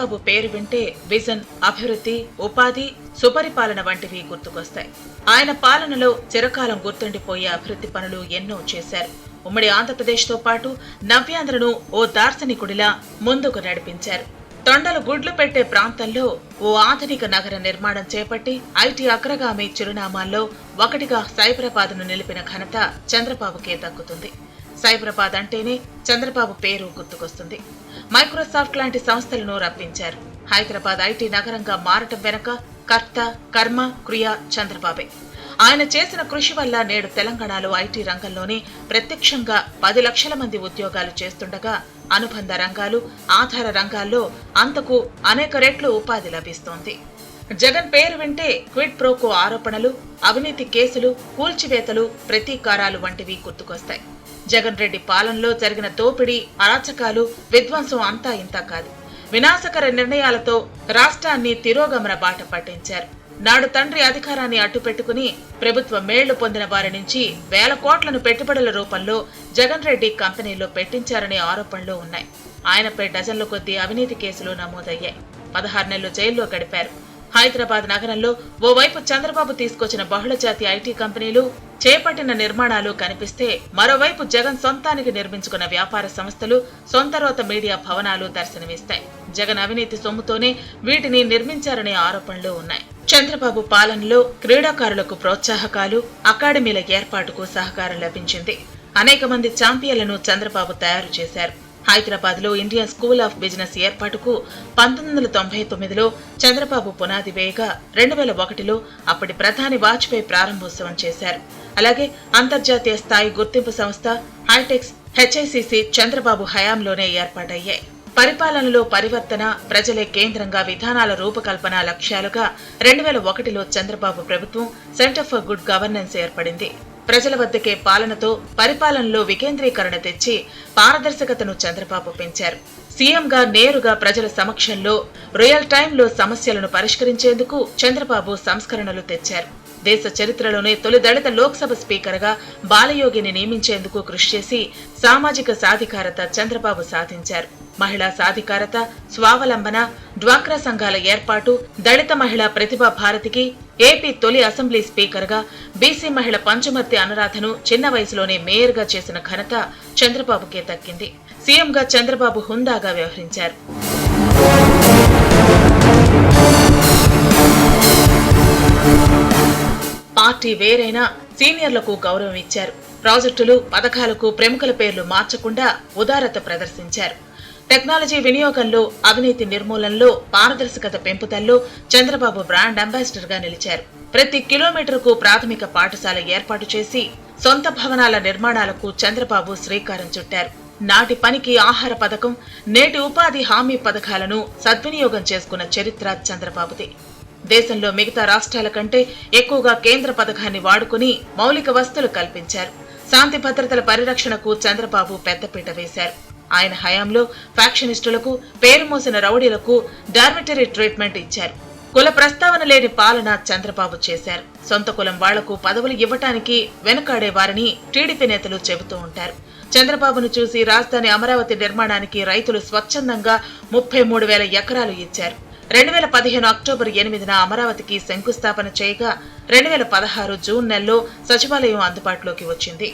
చంద్రబాబు పేరు వింటే విజన్, అభివృద్ధి, ఉపాధి, సుపరిపాలన వంటివి గుర్తుకొస్తాయి. ఆయన పాలనలో చిరకాలం గుర్తుండిపోయే అభివృద్ధి పనులు ఎన్నో చేశారు. ఉమ్మడి ఆంధ్రప్రదేశ్తో పాటు నవ్యాంధ్రను ఓ దార్శనికుడిలా ముందుకు నడిపించారు. తొండలు గుడ్లు పెట్టే ప్రాంతంలో ఓ ఆధునిక నగర నిర్మాణం చేపట్టి ఐటీ అగ్రగామి చిరునామాల్లో ఒకటిగా సైబరాబాద్ను నిలిపిన ఘనత చంద్రబాబుకే దక్కుతుంది. సైబరాబాద్ అంటేనే చంద్రబాబు పేరు గుర్తుకొస్తుంది. మైక్రోసాఫ్ట్ లాంటి సంస్థలను రప్పించారు. హైదరాబాద్ ఐటీ నగరంగా మారటం వెనక కర్త, కర్మ, క్రియ చంద్రబాబే. ఆయన చేసిన కృషి వల్ల నేడు తెలంగాణలో ఐటీ రంగంలోనే ప్రత్యక్షంగా 10 లక్షల మంది ఉద్యోగాలు చేస్తుండగా అనుబంధ రంగాలు, ఆధార రంగాల్లో అంతకు అనేక రెట్లు ఉపాధి లభిస్తోంది. జగన్ పేరు వింటే క్విడ్ ప్రోకో ఆరోపణలు, అవినీతి కేసులు, కూల్చివేతలు, ప్రతీకారాలు వంటివి గుర్తుకొస్తాయి. జగన్ రెడ్డి పాలనలో జరిగిన దోపిడీ, అరాచకాలు, విధ్వంసం అంతా ఇంతా కాదు. వినాశకర నిర్ణయాలతో రాష్ట్రాన్ని తిరోగమన బాట పట్టించారు. నాడు తండ్రి అధికారాన్ని అడ్డుపెట్టుకుని ప్రభుత్వ మేళ్లు పొందిన వారి నుంచి వేల కోట్లను పెట్టుబడుల రూపంలో జగన్ రెడ్డి కంపెనీల్లో పెట్టించారనే ఆరోపణలు ఉన్నాయి. ఆయనపై డజన్ల కొద్దీ అవినీతి కేసులు నమోదయ్యాయి. 16 నెలలు జైల్లో గడిపారు. హైదరాబాద్ నగరంలో ఓవైపు చంద్రబాబు తీసుకొచ్చిన బహుళజాతి ఐటీ కంపెనీలు, చేపట్టిన నిర్మాణాలు కనిపిస్తే మరోవైపు జగన్ సొంతానికి నిర్మించుకున్న వ్యాపార సంస్థలు, సొంతరోత మీడియా భవనాలు దర్శనమిస్తాయి. జగన్ అవినీతి సొమ్ముతోనే వీటిని నిర్మించారనే ఆరోపణలు ఉన్నాయి. చంద్రబాబు పాలనలో క్రీడాకారులకు ప్రోత్సాహకాలు, అకాడమీల ఏర్పాటుకు సహకారం లభించింది. అనేక మంది ఛాంపియన్లను చంద్రబాబు తయారు చేశారు. హైదరాబాద్ లో ఇండియన్ స్కూల్ ఆఫ్ బిజినెస్ ఏర్పాటుకు 1999లో చంద్రబాబు పునాది వేయగా 2001లో అప్పటి ప్రధాని వాజ్పేయి ప్రారంభోత్సవం చేశారు. అలాగే అంతర్జాతీయ స్థాయి గుర్తింపు సంస్థ హైటెక్స్, హెచ్ఐసిసి చంద్రబాబు హయాంలోనే ఏర్పాటయ్యాయి. పరిపాలనలో పరివర్తన, ప్రజలే కేంద్రంగా విధానాల రూపకల్పన లక్ష్యాలుగా 2001లో చంద్రబాబు ప్రభుత్వం సెంటర్ ఫర్ గుడ్ గవర్నెన్స్ ఏర్పడింది. ప్రజల వద్దకే పాలనతో పరిపాలనలో వికేంద్రీకరణ తెచ్చి పారదర్శకతను చంద్రబాబు పెంచారు. సీఎంగా నేరుగా ప్రజల సమక్షంలో రియల్ టైంలో సమస్యలను పరిష్కరించేందుకు చంద్రబాబు సంస్కరణలు తెచ్చారు. దేశ చరిత్రలోనే తొలి దళిత లోక్సభ స్పీకర్గా బాలయోగిని నియమించేందుకు కృషి చేసి సామాజిక సాధికారత చంద్రబాబు సాధించారు. మహిళా సాధికారత, స్వావలంబన, డ్వాక్రా సంఘాల ఏర్పాటు, దళిత మహిళా ప్రతిభా భారతికి ఏపీ తొలి అసెంబ్లీ స్పీకర్గా బీసీ మహిళ పంచుమర్తి అనురాధను చిన్న వయసులోనే మేయర్గా చేసిన ఘనత చంద్రబాబుకే దక్కింది. సీఎంగా చంద్రబాబు హుందాగా వ్యవహరించారు. పార్టీ వేరైనా సీనియర్లకు గౌరవం ఇచ్చారు. ప్రాజెక్టులు, పథకాలకు ప్రముఖుల పేర్లు మార్చకుండా ఉదారత ప్రదర్శించారు. టెక్నాలజీ వినియోగంలో, అవినీతి నిర్మూలనలో, పారదర్శకత పెంపుదల్లో చంద్రబాబు బ్రాండ్ అంబాసిడర్ గా నిలిచారు. ప్రతి కిలోమీటర్కు ప్రాథమిక పాఠశాల ఏర్పాటు చేసి సొంత భవనాల నిర్మాణాలకు చంద్రబాబు శ్రీకారం చుట్టారు. నాటి పనికి ఆహార పథకం, నేటి ఉపాధి హామీ పథకాలను సద్వినియోగం చేసుకున్న చరిత్ర చంద్రబాబుది. దేశంలో మిగతా రాష్ట్రాల కంటే ఎక్కువగా కేంద్ర పథకాన్ని వాడుకుని మౌలిక వసతులు కల్పించారు. శాంతి భద్రతల పరిరక్షణకు చంద్రబాబు పెద్దపీట వేశారు. ఆయన హయాంలో ఫ్యాక్షనిస్టులకు, పేరు మోసిన రౌడీలకు డార్మిటరీ ట్రీట్మెంట్ ఇచ్చారు. కుల ప్రస్తావన లేని పాలన చంద్రబాబు చేశారు. సొంత కులం వాళ్లకు పదవులు ఇవ్వటానికి వెనుకాడేవారని టీడీపీ నేతలు చెబుతూ ఉంటారు. చంద్రబాబును చూసి రాజధాని అమరావతి నిర్మాణానికి రైతులు స్వచ్ఛందంగా 33,000 ఎకరాలు ఇచ్చారు. 2015 అక్టోబర్ 8న అమరావతికి శంకుస్థాపన చేయగా 2016 జూన్ నెలలో సచివాలయం అందుబాటులోకి వచ్చింది.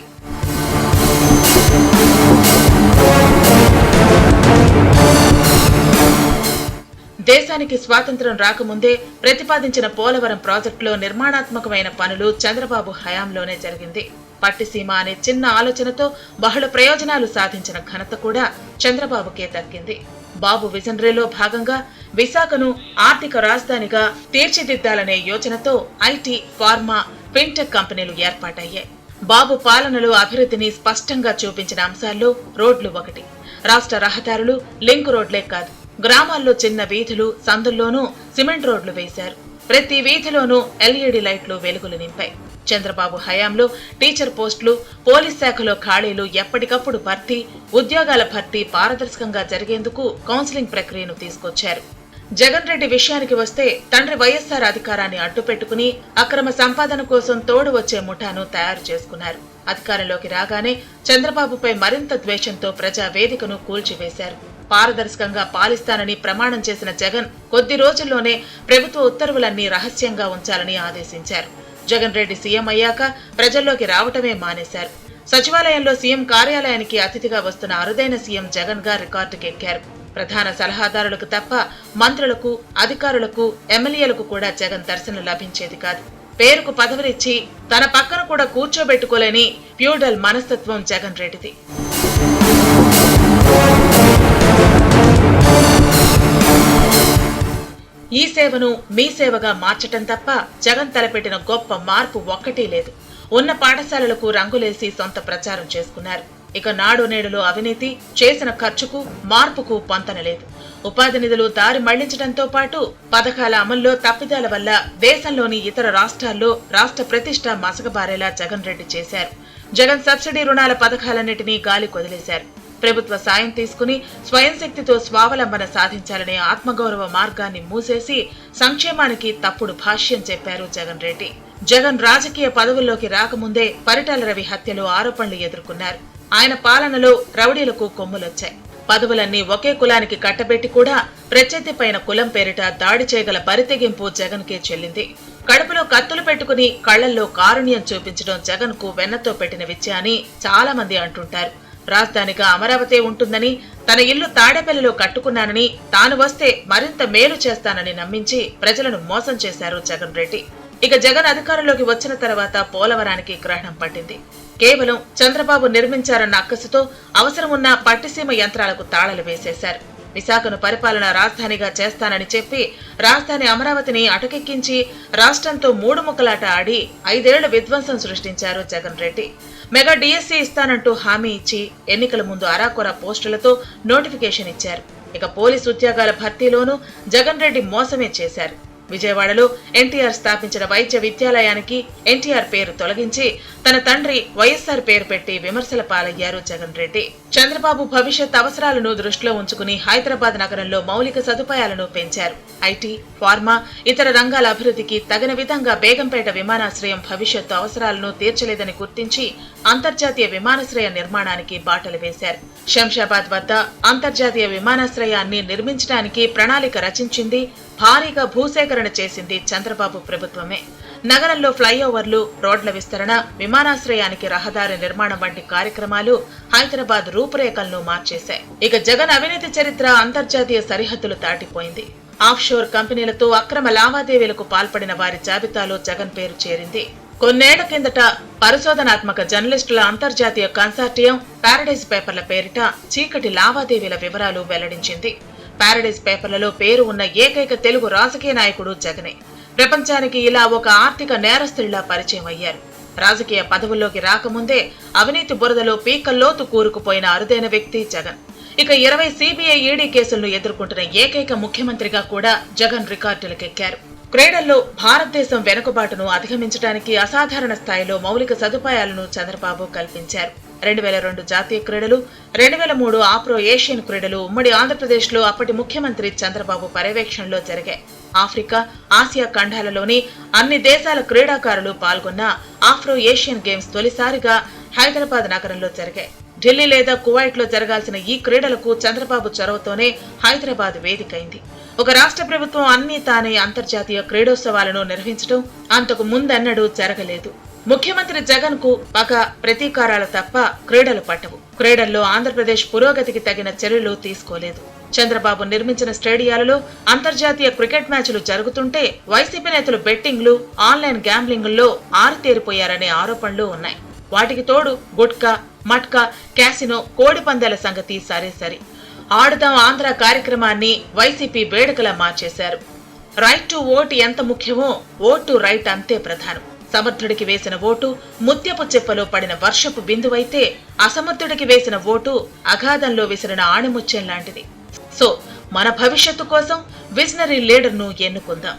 దేశానికి స్వాతంత్ర్యం రాకముందే ప్రతిపాదించిన పోలవరం ప్రాజెక్టులో నిర్మాణాత్మకమైన పనులు చంద్రబాబు హయాంలోనే జరిగింది. పట్టిసీమ అనే చిన్న ఆలోచనతో బహుళ ప్రయోజనాలు సాధించిన ఘనత కూడా చంద్రబాబుకే దక్కింది. బాబు విజనరీలో భాగంగా విశాఖను ఆర్థిక రాజధానిగా తీర్చిదిద్దాలనే యోచనతో ఐటీ, ఫార్మా, ఫిన్టెక్ కంపెనీలు ఏర్పాటయ్యాయి. బాబు పాలనలో అభివృద్ధిని స్పష్టంగా చూపించిన అంశాల్లో రోడ్లు ఒకటి. రాష్ట్ర రహదారులు లింక్ రోడ్లే కాదు, గ్రామాల్లో చిన్న వీధులు, సందుల్లోనూ సిమెంట్ రోడ్లు వేశారు. ప్రతి వీధిలోనూ ఎల్ఈడీ లైట్లు వెలుగులు నింపాయి. చంద్రబాబు హయాంలో టీచర్ పోస్టులు, పోలీస్ శాఖలో ఖాళీలు ఎప్పటికప్పుడు భర్తీ, ఉద్యోగాల భర్తీ పారదర్శకంగా జరిగేందుకు కౌన్సిలింగ్ ప్రక్రియను తీసుకొచ్చారు. జగన్ రెడ్డి విషయానికి వస్తే తండ్రి వైఎస్ఆర్ అధికారాన్ని అడ్డుపెట్టుకుని అక్రమ సంపాదన కోసం తోడు వచ్చే ముఠాను తయారు చేసుకున్నారు. అధికారంలోకి రాగానే చంద్రబాబుపై మరింత ద్వేషంతో ప్రజా వేదికను కూల్చివేశారు. పారదర్శకంగా పాలిస్తానని ప్రమాణం చేసిన జగన్ కొద్ది రోజుల్లోనే ప్రభుత్వ ఉత్తర్వులన్నీ రహస్యంగా ఉంచాలని ఆదేశించారు. జగన్ రెడ్డి సీఎం అయ్యాక ప్రజల్లోకి రావటమే మానేశారు. సచివాలయంలో సీఎం కార్యాలయానికి అతిథిగా వస్తున్న అరుదైన సీఎం జగన్ గా రికార్డుకెక్కారు. ప్రధాన సలహాదారులకు తప్ప మంత్రులకు, అధికారులకు, ఎమ్మెల్యేలకు కూడా జగన్ దర్శనం లభించేది కాదు. పేరుకు పదవులిచ్చి తన పక్కన కూడా కూర్చోబెట్టుకోలేని ఫ్యూడల్ మనస్తత్వం జగన్ రెడ్డిది. ఈ సేవను మీ సేవగా మార్చటం తప్ప జగన్ తలపెట్టిన గొప్ప మార్పు ఒక్కటీ లేదు. ఉన్న పాఠశాలలకు రంగులేసి సొంత ప్రచారం చేసుకున్నారు. ఇక నాడు నేడులో అవినీతి, చేసిన ఖర్చుకు మార్పుకు పొంతనలేదు. ఉపాధి నిధులు దారి మళ్లించడంతో పాటు పథకాల అమల్లో తప్పిదాల వల్ల దేశంలోని ఇతర రాష్ట్రాల్లో రాష్ట్ర ప్రతిష్ట మసకబారేలా జగన్ రెడ్డి చేశారు. జగన్ సబ్సిడీ రుణాల పథకాలన్నింటినీ గాలి కొదిలేశారు. ప్రభుత్వ సాయం తీసుకుని స్వయం శక్తితో స్వావలంబన సాధించాలనే ఆత్మగౌరవ మార్గాన్ని మూసేసి సంక్షేమానికి తప్పుడు భాష్యం చెప్పారు జగన్ రెడ్డి. జగన్ రాజకీయ పదవుల్లోకి రాకముందే పరిటాల రవి హత్యలో ఆరోపణలు ఎదుర్కొన్నారు. ఆయన పాలనలో రౌడీలకు కొమ్ములొచ్చాయి. పదవులన్నీ ఒకే కులానికి కట్టబెట్టి కూడా ప్రత్యర్థిపైన కులం పేరిట దాడి చేయగల బరితెగింపు జగన్ కే చెల్లింది. కడుపులో కత్తులు పెట్టుకుని కళ్లల్లో కారుణ్యం చూపించడం జగన్ కు వెన్నతో పెట్టిన విద్య అని చాలా మంది అంటుంటారు. రాజధానిగా అమరావతి ఉంటుందని, తన ఇల్లు తాడేపల్లిలో కట్టుకున్నానని, తాను వస్తే మరింత మేలు చేస్తానని నమ్మించి ప్రజలను మోసం చేశారు జగన్ రెడ్డి. ఇక జగన్ అధికారంలోకి వచ్చిన తర్వాత పోలవరానికి గ్రహణం పట్టింది. కేవలం చంద్రబాబు నిర్మించారన్న అక్కసుతో అవసరమున్న పట్టిసీమ యంత్రాలకు తాళాలు వేసేశారు. విశాఖను పరిపాలన రాజధానిగా చేస్తానని చెప్పి రాజధాని అమరావతిని అటకెక్కించి రాష్ట్రంతో మూడు ముక్కలాట ఆడి 5 ఏళ్ల విధ్వంసం సృష్టించారు జగన్ రెడ్డి. మెగా డిఎస్సీ ఇస్తానంటూ హామీ ఇచ్చి ఎన్నికల ముందు అరాకొర పోస్టులతో నోటిఫికేషన్ ఇచ్చారు. ఇక పోలీసు ఉద్యోగాల భర్తీలోనూ జగన్ రెడ్డి మోసమే చేశారు. విజయవాడలో ఎన్టీఆర్ స్థాపించిన వైద్య విద్యాలయానికి ఎన్టీఆర్ పేరు తొలగించి తన తండ్రి వైఎస్ఆర్ పేరు పెట్టి విమర్శల పాలయ్యారు జగన్ రెడ్డి. చంద్రబాబు భవిష్యత్ అవసరాలను దృష్టిలో ఉంచుకుని హైదరాబాద్ నగరంలో మౌలిక సదుపాయాలను పెంచారు. ఐటీ, ఫార్మా, ఇతర రంగాల అభివృద్ధికి తగిన విధంగా బేగంపేట విమానాశ్రయం భవిష్యత్తు అవసరాలను తీర్చలేదని గుర్తించి అంతర్జాతీయ విమానాశ్రయ నిర్మాణానికి బాటలు వేశారు. శంషాబాద్ వద్ద అంతర్జాతీయ విమానాశ్రయాన్ని నిర్మించడానికి ప్రణాళిక రచించింది, భారీగా భూసేకరణ చేసింది చంద్రబాబు ప్రభుత్వమే. నగరంలో ఫ్లైఓవర్లు, రోడ్ల విస్తరణ, విమానాశ్రయానికి రహదారి నిర్మాణం వంటి కార్యక్రమాలు హైదరాబాద్ రూపురేఖలను మార్చేశాయి. ఇక జగన్ అవినీతి చరిత్ర అంతర్జాతీయ సరిహద్దులు దాటిపోయింది. ఆఫ్షోర్ కంపెనీలతో అక్రమ లావాదేవీలకు పాల్పడిన వారి జాబితాలో జగన్ పేరు చేరింది. కొన్నేళ్ల కిందట పరిశోధనాత్మక జర్నలిస్టుల అంతర్జాతీయ కన్సార్టియం పారడైజ్ పేపర్ల పేరిట చీకటి లావాదేవీల వివరాలు వెల్లడించింది. పారడైజ్ పేపర్లలో పేరు ఉన్న ఏకైక తెలుగు రాజకీయ నాయకుడు జగనే. ప్రపంచానికి ఇలా ఒక ఆర్థిక నేరస్తుడిలా పరిచయం అయ్యారు. రాజకీయ పదవుల్లోకి రాకముందే అవినీతి బురదలో పీకల్లోతు కూరుకుపోయిన అరుదైన వ్యక్తి జగన్. ఇక 20 సిబిఐ, ఈడీ కేసులను ఎదుర్కొంటున్న ఏకైక ముఖ్యమంత్రిగా కూడా జగన్ రికార్డులకెక్కారు. క్రీడల్లో భారతదేశం వెనుకబాటును అధిగమించడానికి అసాధారణ స్థాయిలో మౌలిక సదుపాయాలను చంద్రబాబు కల్పించారు. 2002 జాతీయ క్రీడలు, 2003 ఆఫ్రో ఏషియన్ క్రీడలు ఉమ్మడి ఆంధ్రప్రదేశ్లో అప్పటి ముఖ్యమంత్రి చంద్రబాబు పర్యవేక్షణలో జరిగాయి. ఆఫ్రికా, ఆసియా ఖండాలలోని అన్ని దేశాల క్రీడాకారులు పాల్గొన్న ఆఫ్రో ఏషియన్ గేమ్స్ తొలిసారిగా హైదరాబాద్ నగరంలో జరిగాయి. ఢిల్లీ లేదా కువైట్ లో జరగాల్సిన ఈ క్రీడలకు చంద్రబాబు చొరవతోనే హైదరాబాద్ వేదికైంది. ఒక రాష్ట్ర ప్రభుత్వం అన్ని తానే అంతర్జాతీయ క్రీడోత్సవాలను నిర్వహించడం అంతకు ముందెన్నడూ జరగలేదు. ముఖ్యమంత్రి జగన్ కు పగ, ప్రతీకారాలు తప్ప క్రీడలు పట్టవు. క్రీడల్లో ఆంధ్రప్రదేశ్ పురోగతికి తగిన చర్యలు తీసుకోలేదు. చంద్రబాబు నిర్మించిన స్టేడియాలలో అంతర్జాతీయ క్రికెట్ మ్యాచ్లు జరుగుతుంటే వైసీపీ నేతలు బెట్టింగ్లు, ఆన్లైన్ గ్యాంబ్లింగ్ల్లో ఆరితేరిపోయారనే ఆరోపణలు ఉన్నాయి. వాటికి తోడు గుట్కా, మట్కా, క్యాసినో, కోడి పందాల సంగతి సరే. ఆడుదాం ఆంధ్ర కార్యక్రమాన్ని వైసీపీ వేడుకలా మార్చేశారు. రైట్ టు ఓటు ఎంత ముఖ్యమో ఓటు రైట్ అంతే ప్రధానం. సమర్థుడికి వేసిన ఓటు ముత్యపు చెప్పలో పడిన వర్షపు బిందువైతే అసమర్థుడికి వేసిన ఓటు అగాధంలో విసిరిన ఆణిముత్యం లాంటిది. సో మన భవిష్యత్తు కోసం విజనరీ లీడర్ను ఎన్నుకుందాం.